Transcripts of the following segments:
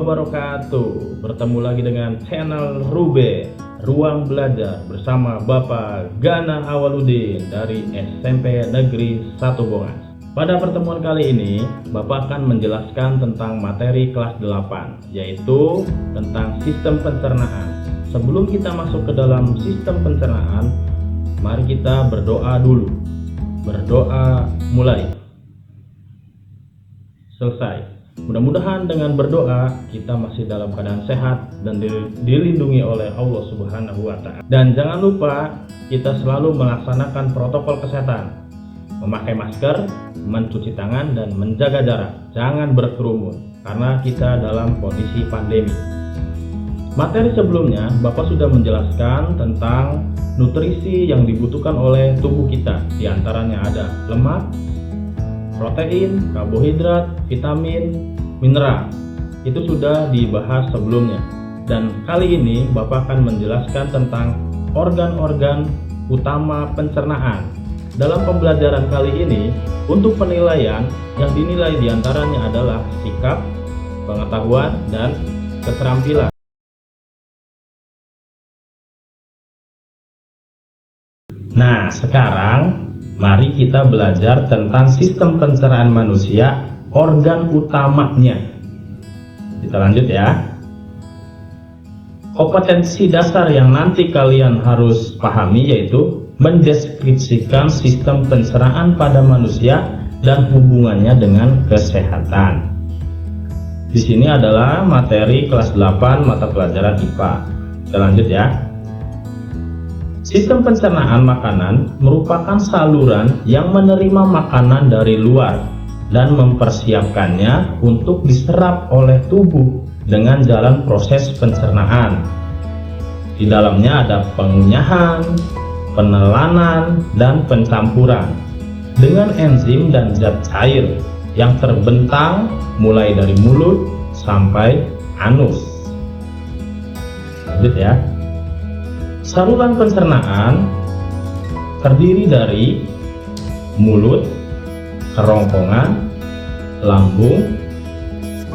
wabarakatuh. Bertemu lagi dengan channel Rube Ruang Belajar bersama Bapak Gana Awaludin dari SMP Negeri 1 Bongas. Pada pertemuan kali ini, Bapak akan menjelaskan tentang materi kelas 8, yaitu tentang sistem pencernaan. Sebelum kita masuk ke dalam sistem pencernaan, mari kita berdoa dulu. Berdoa mulai. Selesai. Mudah-mudahan dengan berdoa kita masih dalam keadaan sehat dan dilindungi oleh Allah Subhanahu wa Ta'ala. Dan jangan lupa kita selalu melaksanakan protokol kesehatan, memakai masker, mencuci tangan, dan menjaga jarak. Jangan berkerumun karena kita dalam kondisi pandemi. Materi sebelumnya Bapak sudah menjelaskan tentang nutrisi yang dibutuhkan oleh tubuh kita. Di antaranya ada lemak, protein, karbohidrat, vitamin, mineral. Itu sudah dibahas sebelumnya. Dan kali ini Bapak akan menjelaskan tentang organ-organ utama pencernaan. Dalam pembelajaran kali ini, untuk penilaian yang dinilai diantaranya adalah sikap, pengetahuan, dan keterampilan. Nah, sekarang mari kita belajar tentang sistem pencernaan manusia, organ utamanya. Kita lanjut ya. Kompetensi dasar yang nanti kalian harus pahami yaitu mendeskripsikan sistem pencernaan pada manusia dan hubungannya dengan kesehatan. Di sini adalah materi kelas 8 mata pelajaran IPA. Kita lanjut ya. Sistem pencernaan makanan merupakan saluran yang menerima makanan dari luar dan mempersiapkannya untuk diserap oleh tubuh dengan jalan proses pencernaan. Di dalamnya ada pengunyahan, penelanan, dan pencampuran dengan enzim dan zat cair yang terbentang mulai dari mulut sampai anus. Lanjut ya. Saluran pencernaan terdiri dari mulut, kerongkongan, lambung,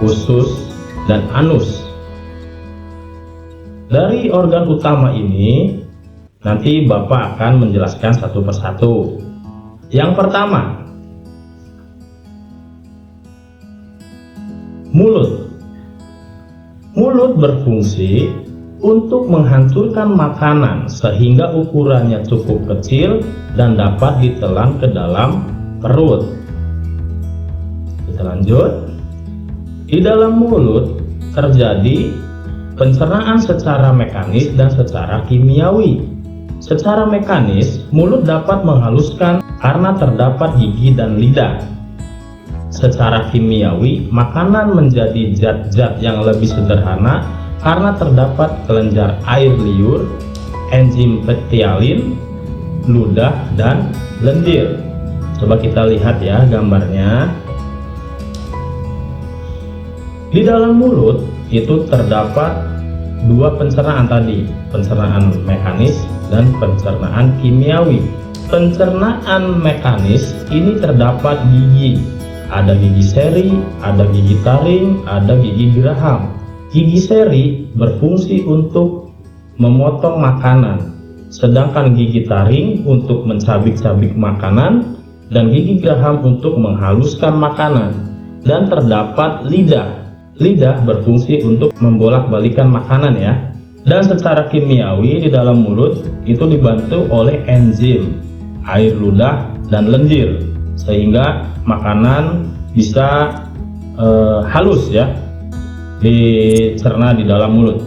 usus, dan anus. Dari organ utama ini nanti Bapak akan menjelaskan satu persatu. Yang pertama, mulut. Mulut berfungsi untuk menghancurkan makanan sehingga ukurannya cukup kecil dan dapat ditelan ke dalam perut. Kita lanjut. Di dalam mulut terjadi pencernaan secara mekanis dan secara kimiawi. Secara mekanis, mulut dapat menghaluskan karena terdapat gigi dan lidah. Secara kimiawi, makanan menjadi zat-zat yang lebih sederhana karena terdapat kelenjar air liur, enzim pektialin, ludah, dan lendir. Coba kita lihat ya gambarnya. Di dalam mulut itu terdapat dua pencernaan tadi, pencernaan mekanis dan pencernaan kimiawi. Pencernaan mekanis ini terdapat gigi. Ada gigi seri, ada gigi taring, ada gigi geraham. Gigi seri berfungsi untuk memotong makanan, sedangkan gigi taring untuk mencabik-cabik makanan, dan gigi geraham untuk menghaluskan makanan. Dan terdapat lidah. Lidah berfungsi untuk membolak-balikan makanan ya. Dan secara kimiawi di dalam mulut itu dibantu oleh enzim, air ludah, dan lendir, sehingga makanan bisa halus ya, dicerna di dalam mulut.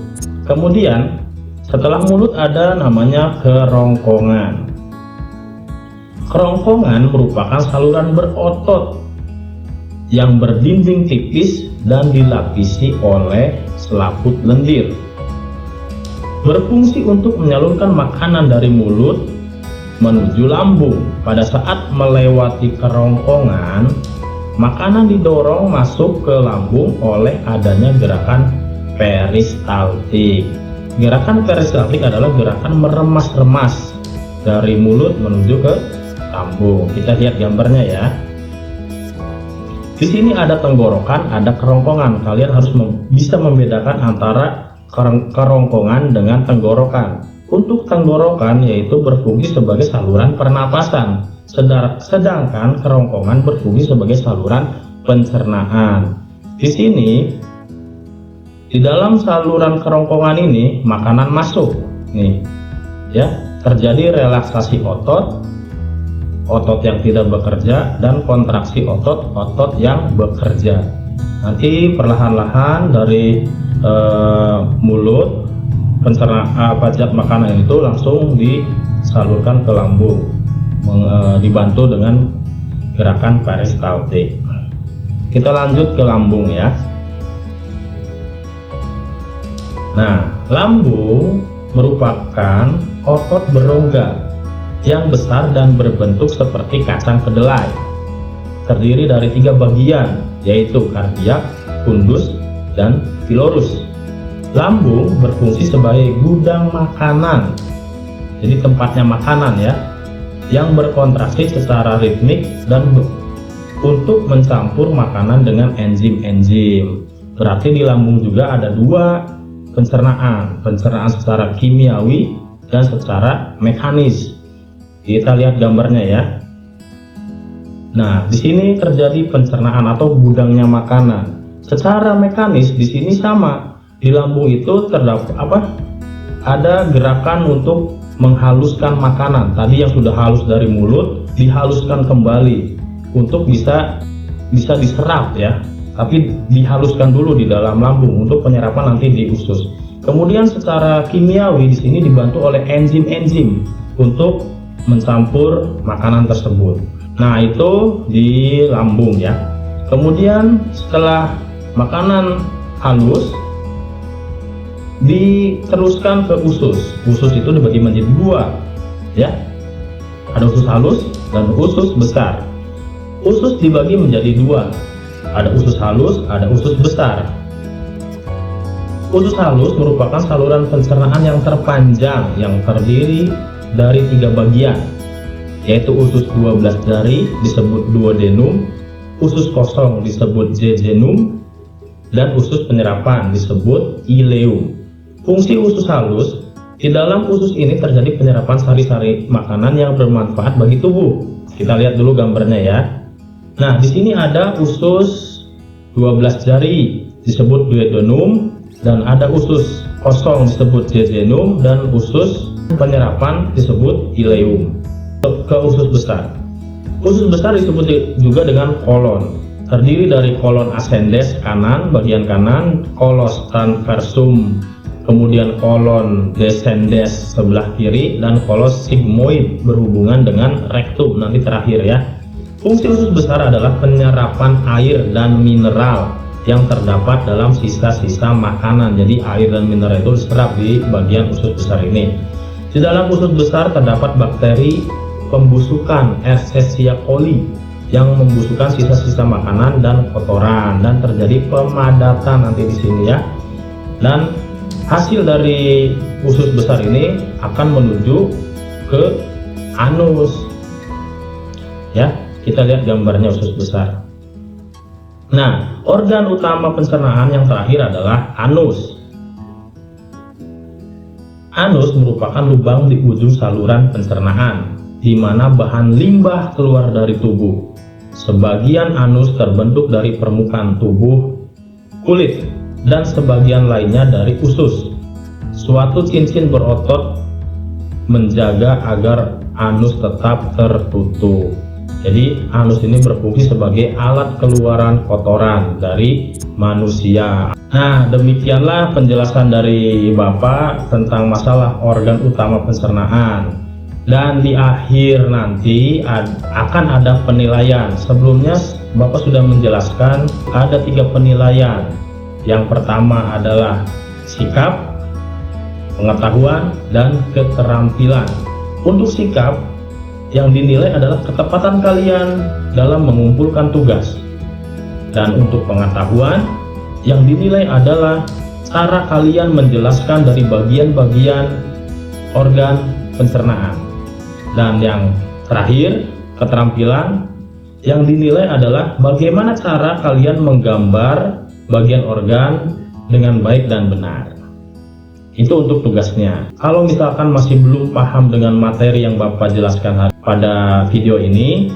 Kemudian setelah mulut ada namanya kerongkongan. Kerongkongan merupakan saluran berotot yang berdinding tipis dan dilapisi oleh selaput lendir. Berfungsi untuk menyalurkan makanan dari mulut menuju lambung. Pada saat melewati kerongkongan, makanan didorong masuk ke lambung oleh adanya gerakan peristaltik. Gerakan peristaltik adalah gerakan meremas-remas dari mulut menuju ke lambung. Kita lihat gambarnya ya. Di sini ada tenggorokan, ada kerongkongan. Kalian harus bisa membedakan antara kerongkongan dengan tenggorokan. Untuk tenggorokan yaitu berfungsi sebagai saluran pernapasan, sedangkan kerongkongan berfungsi sebagai saluran pencernaan. Di sini, di dalam saluran kerongkongan ini makanan masuk, nih, ya, terjadi relaksasi otot yang tidak bekerja dan kontraksi otot yang bekerja. Nanti perlahan-lahan dari mulut pajak makanan itu langsung disalurkan ke lambung, dibantu dengan gerakan peristaltik. Kita lanjut ke lambung ya. Nah, lambung merupakan otot berongga yang besar dan berbentuk seperti kacang kedelai. Terdiri dari 3 bagian, yaitu kardiak, fundus, dan pilorus. Lambung berfungsi sebagai gudang makanan, jadi tempatnya makanan ya, yang berkontraksi secara ritmik dan untuk mencampur makanan dengan enzim-enzim. Berarti di lambung juga ada 2 pencernaan secara kimiawi dan secara mekanis. Kita lihat gambarnya ya. Nah, di sini terjadi pencernaan atau gudangnya makanan. Secara mekanis di sini sama. Di lambung itu terdapat ada gerakan untuk menghaluskan makanan. Tadi yang sudah halus dari mulut dihaluskan kembali untuk bisa diserap ya. Tapi dihaluskan dulu di dalam lambung untuk penyerapan nanti di usus. Kemudian secara kimiawi di sini dibantu oleh enzim-enzim untuk mencampur makanan tersebut. Nah, itu di lambung ya. Kemudian setelah makanan halus diteruskan ke usus. Usus itu dibagi menjadi 2 ya. Ada usus halus dan usus besar. Usus dibagi menjadi 2. Ada usus halus, ada usus besar. Usus halus merupakan saluran pencernaan yang terpanjang yang terdiri dari 3 bagian, yaitu usus 12 jari disebut duodenum, usus kosong disebut jejunum, dan usus penyerapan disebut ileum. Fungsi usus halus, di dalam usus ini terjadi penyerapan sari-sari makanan yang bermanfaat bagi tubuh. Kita lihat dulu gambarnya ya. Nah, di sini ada usus 12 jari disebut duodenum, dan ada usus kosong disebut jejunum, dan usus penyerapan disebut ileum. Ke usus besar. Usus besar disebut juga dengan kolon. Terdiri dari kolon ascendens kanan, bagian kanan, kolos transversum, kemudian kolon descendens sebelah kiri, dan kolos sigmoid berhubungan dengan rektum nanti terakhir ya. Fungsi usus besar adalah penyerapan air dan mineral yang terdapat dalam sisa-sisa makanan. Jadi air dan mineral itu diserap di bagian usus besar ini. Di dalam usus besar terdapat bakteri pembusukan Escherichia coli yang membusukkan sisa-sisa makanan dan kotoran, dan terjadi pemadatan nanti di sini ya. Dan hasil dari usus besar ini akan menuju ke anus ya. Kita lihat gambarnya usus besar. Nah, organ utama pencernaan yang terakhir adalah anus. Anus merupakan lubang di ujung saluran pencernaan, di mana bahan limbah keluar dari tubuh. Sebagian anus terbentuk dari permukaan tubuh, kulit, dan sebagian lainnya dari usus. Suatu cincin berotot menjaga agar anus tetap tertutup. Jadi anus ini berfungsi sebagai alat keluaran kotoran dari manusia. Nah, demikianlah penjelasan dari Bapak tentang masalah organ utama pencernaan. Dan di akhir nanti akan ada penilaian. Sebelumnya Bapak sudah menjelaskan ada 3 penilaian. Yang pertama adalah sikap, pengetahuan, dan keterampilan. Untuk sikap, yang dinilai adalah ketepatan kalian dalam mengumpulkan tugas. Dan untuk pengetahuan, yang dinilai adalah cara kalian menjelaskan dari bagian-bagian organ pencernaan. Dan yang terakhir, keterampilan, Yang dinilai adalah bagaimana cara kalian menggambar bagian organ dengan baik dan benar. Itu untuk tugasnya. Kalau misalkan masih belum paham dengan materi yang Bapak jelaskan pada video ini,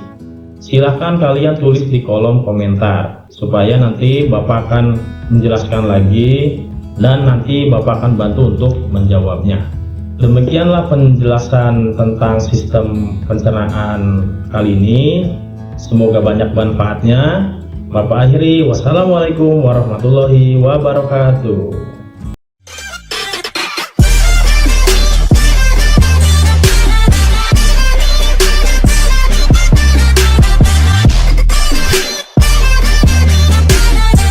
silahkan kalian tulis di kolom komentar, supaya nanti Bapak akan menjelaskan lagi dan nanti Bapak akan bantu untuk menjawabnya. Demikianlah penjelasan tentang sistem pencernaan kali ini. Semoga banyak manfaatnya. Bapak akhiri, wassalamualaikum warahmatullahi wabarakatuh.